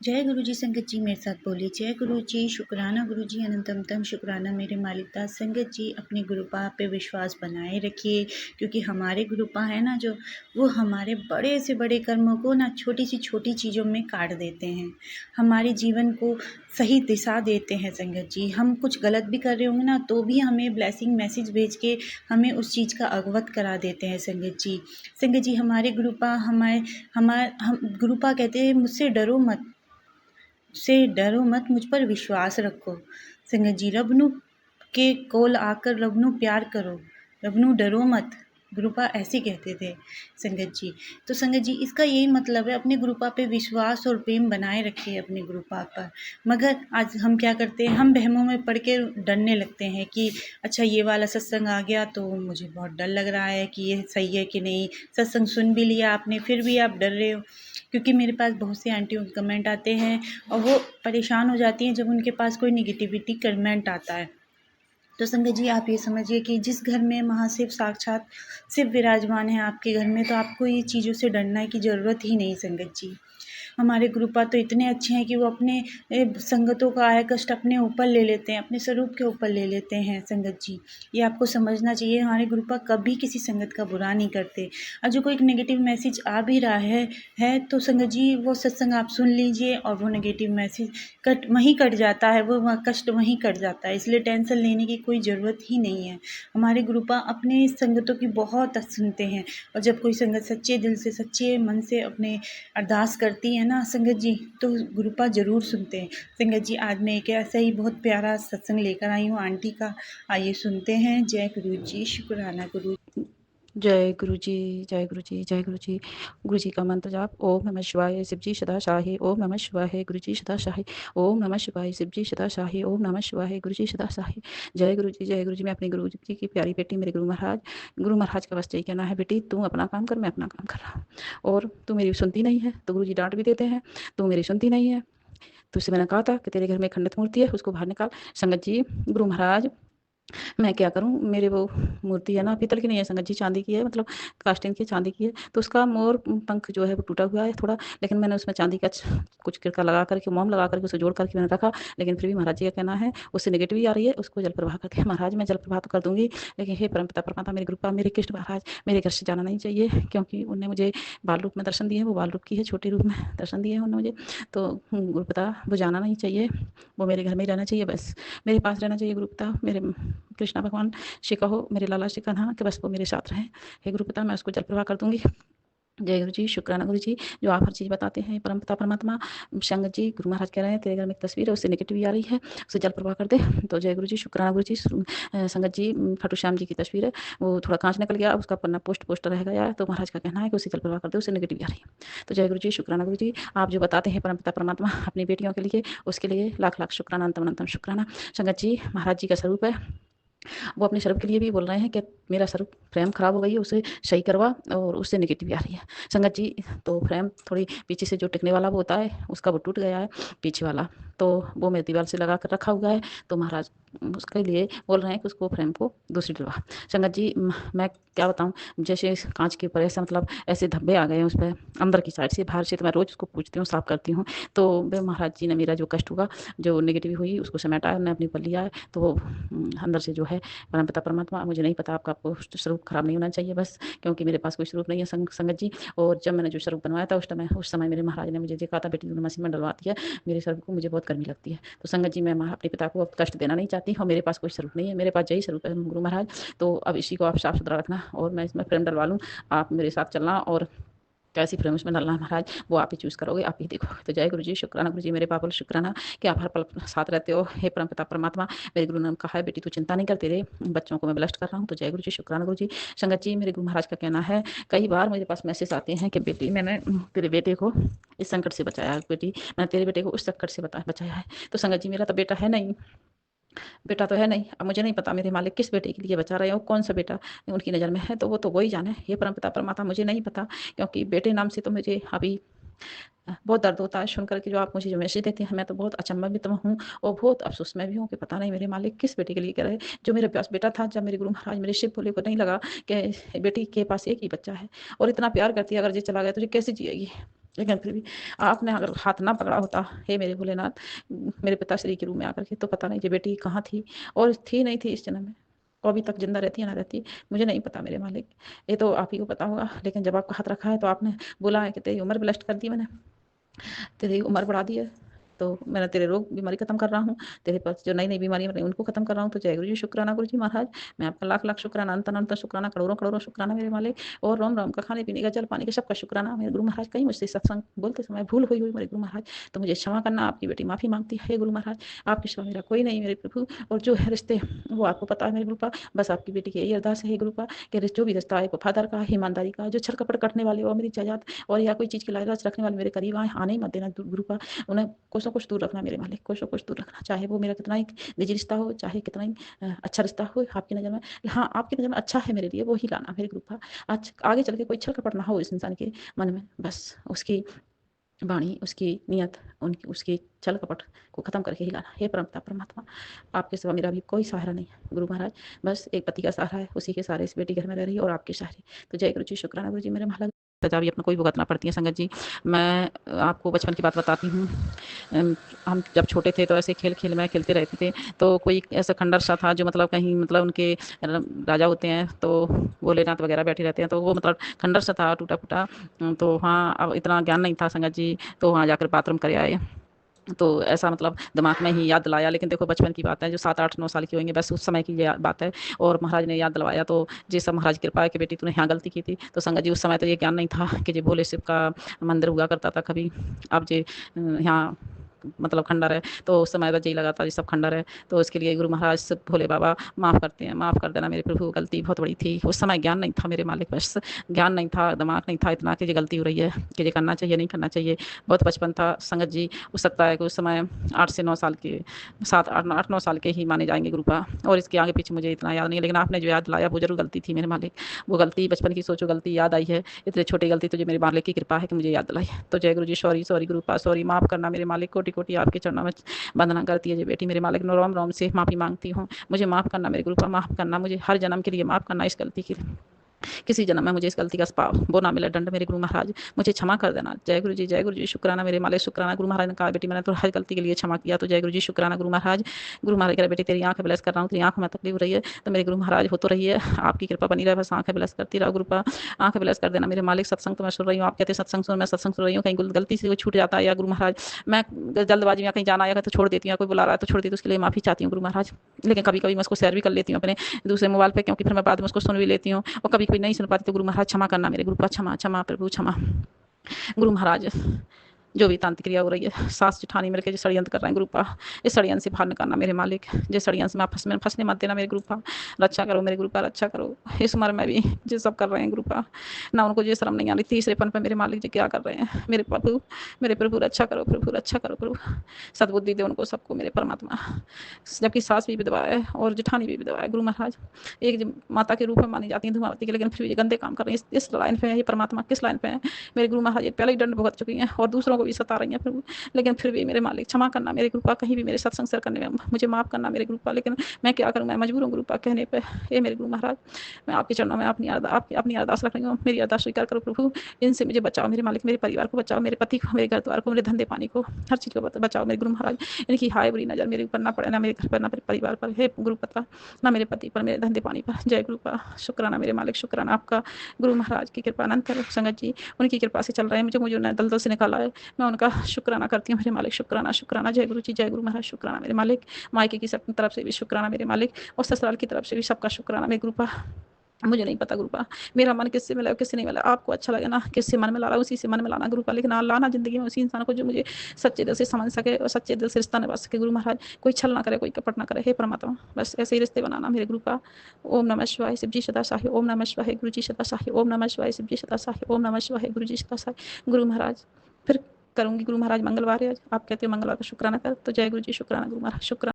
जय गुरु जी। संगत जी मेरे साथ बोलिए जय गुरु जी, शुक्राना गुरु जी, अनंतम तम शुक्राना मेरे मालिक। संगत जी अपनी गुरुपा पे विश्वास बनाए रखिए, क्योंकि हमारे गुरुपा है ना जो, वो हमारे बड़े से बड़े कर्मों को ना छोटी सी छोटी चीज़ों में काट देते हैं, हमारे जीवन को सही दिशा देते हैं। संगत जी हम कुछ गलत भी कर रहे होंगे ना तो भी हमें ब्लेसिंग मैसेज भेज के हमें उस चीज़ का अवगत करा देते हैं। संगत जी हमारे गुरुपा हम गुरुपा कहते हैं, मुझ पर विश्वास रखो। संगत जी रब नू के कोल आकर रब नू प्यार करो, रब नू डरो मत, गुरुपा ऐसे कहते थे। संगत जी तो संगत जी इसका यही मतलब है, अपने गुरुपा पे विश्वास और प्रेम बनाए रखिए अपने गुरुपा पर। मगर आज हम क्या करते हैं, हम वहमों में पड़ के डरने लगते हैं कि अच्छा ये वाला सत्संग आ गया तो मुझे बहुत डर लग रहा है कि ये सही है कि नहीं। सत्संग सुन भी लिया आपने फिर भी आप डर रहे हो, क्योंकि मेरे पास बहुत से आंटियों के कमेंट आते हैं और वो परेशान हो जाती हैं जब उनके पास कोई निगेटिविटी कमेंट आता है। तो संगत जी आप ये समझिए कि जिस घर में महाशिव साक्षात शिव विराजमान है आपके घर में, तो आपको ये चीज़ों से डरने की ज़रूरत ही नहीं। संगत जी हमारे गुरुपा तो इतने अच्छे हैं कि वो अपने संगतों का आय कष्ट अपने ऊपर ले लेते हैं, अपने स्वरूप के ऊपर ले लेते हैं। संगत जी ये आपको समझना चाहिए, हमारे गुरुपा कभी किसी संगत का बुरा नहीं करते। और जो कोई नेगेटिव मैसेज आ भी रहा है तो संगत जी वो सत्संग आप सुन लीजिए और वो नेगेटिव मैसेज वहीं कट जाता है, वो कष्ट वहीं कट जाता है, इसलिए टेंशन लेने की कोई ज़रूरत ही नहीं है। हमारे गुरुपा अपने संगतों की बहुत सुनते हैं, और जब कोई संगत सच्चे दिल से सच्चे मन से अपने अरदास करती है ना संगत जी, तो गुरुपा ज़रूर सुनते हैं। संगत जी आज मैं एक ऐसा ही बहुत प्यारा सत्संग लेकर आई हूँ आंटी का, आइए सुनते हैं। जय गुरु जी, शुक्राना गुरु। जय गुरु जी, जय गुरु जी, जय गुरु जी। गुरु जी का मंत्र जाप। ओम नमः शिवाय, शिव जी सदा शाही। ओम नमः शिवाय, गुरु जी सदा शाही। ओम नमः शिवाय, शिव जी सदा शाही। ओम नमः शिवाय, गुरु जी सदा शाही। जय गुरु जी, जय गुरु जी। मैं अपने गुरु जी की प्यारी बेटी मेरे गुरु महाराज का बस यही कहना है, बेटी तू अपना काम कर, मैं अपना काम कर रहा हूँ, और तू मेरी सुनती नहीं है तो गुरु जी डांट भी देते हैं, तू मेरी सुनती नहीं है। तुझसे मैंने कहा था कि तेरे घर में खंडित मूर्ति है, उसको बाहर निकाल। संगत जी गुरु महाराज मैं क्या करूँ, मेरे वो मूर्ति है ना पीतल की नहीं है संगत जी, चांदी की है, मतलब कास्टिंग की चांदी की है, तो उसका मोर पंख जो है वो टूटा हुआ है थोड़ा, लेकिन मैंने उसमें चांदी का कुछ किरका लगा करके, मोम लगा करके उसे जोड़ करके मैंने रखा। लेकिन फिर भी महाराज जी का कहना है उससे नेगेटिव आ रही है, उसको जल प्रवाह करके। महाराज मैं जल प्रवाह तो कर दूंगी, लेकिन हे परमपिता परमात्मा मेरे कृपा, मेरे कृष्ण महाराज मेरे घर से जाना नहीं चाहिए, क्योंकि उनने मुझे बाल रूप में दर्शन दिए, वो बाल रूप की है, छोटे रूप में दर्शन दिए हैं उन्होंने मुझे, तो गुरुपिता वो जाना नहीं चाहिए, वो मेरे घर में ही रहना चाहिए, बस मेरे पास रहना चाहिए गुरुपिता, मेरे कृष्णा भगवान श्री कहो, मेरे लाला श्री कन्हा कि बस वो मेरे साथ रहें। हे गुरुपिता मैं उसको जल प्रवाह कर दूंगी। जय गुरु जी, शुक्राना गुरु जी, जो आप हर चीज़ बताते हैं परमपिता परमात्मा। संगत जी गुरु महाराज कह रहे हैं तेरे घर में एक तस्वीर है, उससे नेगेटिव आ रही है, उसे जल प्रवाह कर दे। तो जय गुरु जी, शुक्राना गुरु जी। संगत जी खाटू श्याम जी की तस्वीर है, वो थोड़ा कांच निकल गया, उसका पन्ना पोस्टर रह गया है, तो महाराज का कहना है कि उसे जल प्रवाह कर दे, उससे नेगेटिव आ रही है। तो जय गुरु जी, शुक्राना गुरु जी। आप जो बताते हैं परमपिता परमात्मा अपनी बेटियों के लिए, उसके लिए लाख लाख शुक्राना, अंतम अनंतम शुक्राना। संगत जी महाराज जी का स्वरूप है, वो अपने स्वरूप के लिए भी बोल रहे हैं कि मेरा स्वरूप फ्रेम खराब हो गई है, उसे सही करवा, और उससे नेगेटिव आ रही है। संगत जी तो फ्रेम थोड़ी पीछे से जो टिकने वाला वो होता है उसका वो टूट गया है पीछे वाला, तो वो मेरे दीवार से लगा कर रखा हुआ है, तो महाराज उसके लिए बोल रहे हैं कि उसको फ्रेम को दूसरी डलवा। संगत जी मैं क्या बताऊँ, जैसे कांच के ऊपर ऐसा मतलब ऐसे धब्बे आ गए हैं उस पर अंदर की साइड से, बाहर से, तो मैं रोज़ उसको पूछती हूँ, साफ करती हूँ, तो वे महाराज जी ने मेरा जो कष्ट हुआ, जो नेगेटिव हुई, उसको समेटा है, उन्होंने अपने ऊपर लिया है, तो वो अंदर से जो है परमपिता परमात्मा, मुझे नहीं पता आपका स्वरूप खराब नहीं होना चाहिए बस, क्योंकि मेरे पास कोई स्वरूप नहीं है संगत जी। और जब मैंने जो स्वरूप बनवाया था उस समय मेरे महाराज ने मुझे देखा था, बेटी तूने मसीह में डलवा दिया, मेरे स्वरूप को मुझे बहुत गर्मी लगती है। तो संगत जी मैं अपने पिता को अब कष्ट देना नहीं चाहती, और मेरे पास कोई स्वरूप नहीं है, मेरे पास यही स्वरूप है गुरु महाराज। तो अब इसी को आप साफ सुथरा रखना, और मैं इसमें फ्रेम डलवा लूँ, आप मेरे साथ चलना, और कैसी फ्रेम उसमें डालना है महाराज वो आप ही चूज़ करोगे, आप ही देखोगे। तो जय गुरु जी, शुक्राना गुरु जी, मेरे पापा शुक्राना कि आप हर पल साथ रहते हो। हे परमपिता परमात्मा, मेरे गुरु ने कहा है बेटी तू चिंता नहीं कर, तेरे बच्चों को मैं ब्लेस्ड कर रहा हूँ। तो जय गुरु जी, शुक्राना गुरु जी। संगत जी मेरे गुरु महाराज का कहना है, कई बार मेरे पास मैसेज आते हैं कि बेटी मैंने तेरे बेटे को इस संकट से बचाया है, बेटी मैंने तेरे बेटे को उस संकट से बचाया है। तो संगत जी मेरा तो बेटा है नहीं, बेटा तो है नहीं, अब मुझे नहीं पता मेरे मालिक किस बेटे के लिए बचा रहे हो, कौन सा बेटा उनकी नज़र में है, तो वो तो वही जाने। ये परमपिता परमात्मा मुझे नहीं पता, क्योंकि बेटे नाम से तो मुझे अभी बहुत दर्द होता है सुन करके, जो आप मुझे जो मैसेज देते हैं, मैं तो बहुत अचंभित हूँ और बहुत अफसोस में भी हूँ कि पता नहीं मेरे मालिक किस बेटे के लिए कह रहे। जो मेरे पास बेटा था, जब मेरे गुरु महाराज मेरे शिव भोले को नहीं लगा कि बेटी के पास एक ही बच्चा है और इतना प्यार करती है, अगर ये चला गया तो ये कैसे जिएगी, लेकिन फिर भी आपने अगर हाथ ना पकड़ा होता, हे मेरे भोलेनाथ, मेरे पिताश्री के रूप में आकर के, तो पता नहीं ये बेटी कहाँ थी और थी नहीं थी इस जन्म में, और अभी तक ज़िंदा रहती है ना रहती, मुझे नहीं पता मेरे मालिक, ये तो आप ही को पता होगा। लेकिन जब आपका हाथ रखा है तो आपने बोला है कि तेरी उम्र भी नष्ट कर दी मैंने, तेरी उम्र बढ़ा दी है, तो मैंने तेरे रोग बीमारी खत्म कर रहा हूँ, तेरे पास जो नई नई बीमारियाँ बनी उनको खत्म कर रहा हूँ। तो जय गुरु जी, शुक्राना गुरु जी महाराज, मैं आपका लाख लाख शुक्राना, अनंत अनंत शुक्राना, करोड़ों करोड़ों शुक्राना मेरे मालिक। और रोम रोम का खाने पीने का, जल पानी का, सबका शुक्राना मेरे गुरु महाराज। कहीं मुझसे सत्संग बोलते समय भूल हुई मेरे गुरु महाराज, तो मुझे क्षमा करना, आपकी बेटी माफ़ी मांगती है गुरु महाराज। आपके सिवा मेरा कोई नहीं मेरे प्रभु, और जो है रिश्ते वो आपको पता है मेरे गुरु पा, बस आपकी बेटी की यही अरदास है गुरु पा कि जो भी रिश्ता है वफादार का, ईमानदारी का, जो छल कपट करने वाले और मेरी जायदाद और या कोई चीज़ की लालच रखने वाले मेरे करीब आने ही मत देना गुरु पा। उन्हें कुछ ना कुछ दूर रखना मेरे मालिक, कुछ ना कुछ दूर रखना, चाहे वो मेरा कितना ही निजी रिश्ता हो, चाहे कितना ही अच्छा रिश्ता हो आपकी नज़र में। हाँ, आपकी नज़र में अच्छा है मेरे लिए, वो ही लाना मेरे ग्रुप। आज आगे चल के कोई छल कपट ना हो इस इंसान के मन में, बस उसकी वाणी, उसकी नियत, उनकी उसकी छल कपट को खत्म करके ही लाना। हे परमपिता परमात्मा, आपके सिवा मेरा भी कोई सहारा नहीं है गुरु महाराज, बस एक पति का सहारा है, उसी के सहारे इस बेटी घर में रह रही है और आपके सहारे। तो जय गुरु जी, शुक्राना गुरु जी, मेरे महाराज। सजा भी अपना कोई भुगतना पड़ती है संगत जी। मैं आपको बचपन की बात बताती हूँ। हम जब छोटे थे तो ऐसे खेल खेल में खेलते रहते थे, तो कोई ऐसा खंडर सा था जो मतलब कहीं मतलब उनके राजा होते हैं तो भोलेनाथ वगैरह बैठे रहते हैं, तो वो मतलब खंडर सा था टूटा फूटा। तो हाँ, अब इतना ज्ञान नहीं था संगत जी, तो वहाँ जाकर बाथरूम कर आए। तो ऐसा मतलब दिमाग में ही याद दिलाया, लेकिन देखो बचपन की बात है, जो 7 8 9 साल की होंगे, बस उस समय की ये बात है। और महाराज ने याद दिलवाया, तो जी सब महाराज की कृपा है कि बेटी तूने यहाँ गलती की थी। तो संगत जी उस समय तो ये ज्ञान नहीं था कि ये भोले शिव का मंदिर हुआ करता था कभी। अब जे यहाँ मतलब खंडर है, तो उस समय तो यही लगा था ये सब खंडर है। तो उसके लिए गुरु महाराज से भोले बाबा माफ़ करते हैं, माफ़ कर देना मेरे प्रभु, गलती बहुत बड़ी थी। उस समय ज्ञान नहीं था मेरे मालिक, बस ज्ञान नहीं था, दिमाग नहीं था इतना कि ये गलती हो रही है, कि ये करना चाहिए नहीं करना चाहिए। बहुत बचपन था संगत जी। हो सकता है कि उस समय 8 से 9 साल के, 7 8 9 साल के ही माने जाएंगे गुरुपा, और इसके आगे पीछे मुझे इतना याद नहीं है। लेकिन आपने जो याद दिलाया वो जरूर गलती थी मेरे मालिक, वो गलती बचपन की सोचो गलती याद आई है। इतनी छोटी गलती तुझे मेरे मालिक की कृपा है कि मुझे याद दिलाई। तो जय गुरु जी, सॉरी सॉरी गुरुपा, सॉरी, माफ़ करना मेरे मालिक, कोटि कोटि आपके चरणों में वंदना करती है ये बेटी मेरे मालिक, रोम रोम से माफ़ी मांगती हूँ। मुझे माफ़ करना मेरे गुरुपा, माफ़ करना, मुझे हर जन्म के लिए माफ़ करना इस गलती की, किसी जन्म में मुझे इस गलती का पाप वो ना मिले दंड मेरे गुरु महाराज, मुझे क्षमा कर देना। जय गुरु जी, जय गुरु जी, शुक्राना मेरे मालिक, शुक्राना। गुरु महाराज ने कहा बेटी मैंने तो हर गलती के लिए क्षमा किया, तो जय गुरु जी, शुक्राना गुरु महाराज। गुरु महाराज कह रहे बेटी तेरी आंखें ब्लेस कर रहा हूँ, तेरी आंखों में तकलीफ हो रही है, तो मेरे गुरु महाराज हो तो रही है, आपकी कृपा बनी रहे, बस आंखें ब्लेस करती रहो गुरुपा, आंखें ब्लेस कर देना मेरे मालिक। सत्संग तो मैं सुन रही हूँ, आप कहते हैं सत्संग सुन, मैं सत्संग सुन रही हूँ, कहीं गलती से वो छूट जाता है या गुरु महाराज मैं जल्दबाजी में कहीं जाना आया तो छोड़ देती हूँ, कोई बुला रहा है तो छोड़ देती हूँ, उसके लिए माफ़ी चाहती हूँ गुरु महाराज। लेकिन कभी कभी मैं उसको शेयर भी कर लेती हूँ अपने दूसरे मोबाइल पे, क्योंकि फिर मैं बाद में उसको सुन भी लेती हूँ, और कभी कोई नहीं सुन पाती, तो गुरु महाराज क्षमा करना मेरे गुरु पर, क्षमा क्षमा प्रभु क्षमा। गुरु महाराज जो भी तांत्रिक क्रिया हो रही है, सास जिठानी मिलकर जो षड्यंत्र कर रहे हैं गुरुपा, इस षड्यंत्र से बाहर निकालना मेरे मालिक, जिस षड्यंत्र में आप फंसने मत देना मेरे गुरुपा, रक्षा करो मेरे गुरुपा, रक्षा करो। इस उम्र में भी जो सब कर रहे हैं गुरुपा, ना उनको ये शर्म नहीं आ रही, तीसरेपन पर मेरे मालिक जी क्या कर रहे हैं मेरे प्रभु रक्षा करो प्रभु, रक्षा करो प्रभु, सद्बुद्धि दे उनको सबको मेरे परमात्मा। जबकि सास भी विधवा है और जिठानी भी विधवा है गुरु महाराज, एक माता के रूप में मानी जाती है धूमावती की, लेकिन फिर भी गंदे काम कर रही है। इस लाइन पे है ये परमात्मा, किस लाइन पे है मेरे गुरु महाराज, ये पहले ही दंड भुगत चुकी हैं और दूसरों को भी सता रही हैं प्रभु, लेकिन फिर भी मेरे मालिक क्षमा करना मेरे गुरुपा, कहीं भी मेरे सत्संग शेयर करने में मुझे माफ़ करना मेरे गुरुपा, लेकिन मैं क्या करूँ, मैं मजबूर हूँ गुरुपा कहने पे। ये मेरे गुरु महाराज, मैं आपके चरणों में अपनी अरदास रख रही हूँ, मेरी अरदास स्वीकार करो प्रभु, इनसे मुझे बचाओ मेरे मालिक, मेरे परिवार को बचाओ, मेरे पति को, मेरे घर द्वार को, मेरे धंधे पानी को, हर चीज़ को बचाओ मेरे गुरु महाराज। इनकी हाय बुरी नज़र मेरे ऊपर ना पड़े, ना मेरे घर पर, ना मेरे परिवार पर, हे गुरुपता, ना मेरे पति पर, मेरे धंधे पानी पर। जय गुरुपा, शुक्राना मेरे मालिक, शुक्राना आपका गुरु महाराज की कृपा अनंत है संगत जी, उनकी कृपा से चल रहे हैं, मुझे दलदल से निकाला है, मैं उनका शुक्राना करती हूँ मेरे मालिक, शुक्राना शुक्राना। जय गुरु जी, जय गुरु महाराज, शुक्राना मेरे मालिक, मायके की सब तरफ से भी शुक्राना मेरे मालिक, और ससुराल की तरफ से भी सबका शुक्राना मेरे गुरुपा। मुझे नहीं पता गुरुपा, मेरा मन किससे मिला किससे नहीं मिला, आपको अच्छा लगे ना किससे मन में ला रहा उसी से मन में लाना गुरुपा, लेकिन लाना जिंदगी में उसी इंसान को जो मुझे सच्चे दिल से समझ सके और सच्चे दिल से रिश्ता निभा सके गुरु महाराज, कोई छल ना करे, कोई कपट ना करे, हे परमात्मा, बस ऐसे ही रिश्ते बनाना मेरे गुरुपा। ओम नमः शिवाय, शिव जी सदा साहि, ओम नमः शिवाय, गुरु जी सदा साहि, ओम नमः शिवाय, शिव जी सदा साहि, ओम नमः शिवाय, गुरु जी सदा साहि। गुरु महाराज फिर करूंगी गुरु महाराज, मंगलवार है आज, आप कहते हो मंगलवार का शुक्राना कर, तो जय गुरु जी, शुक्राना गुरु महाराज, शुक्राना।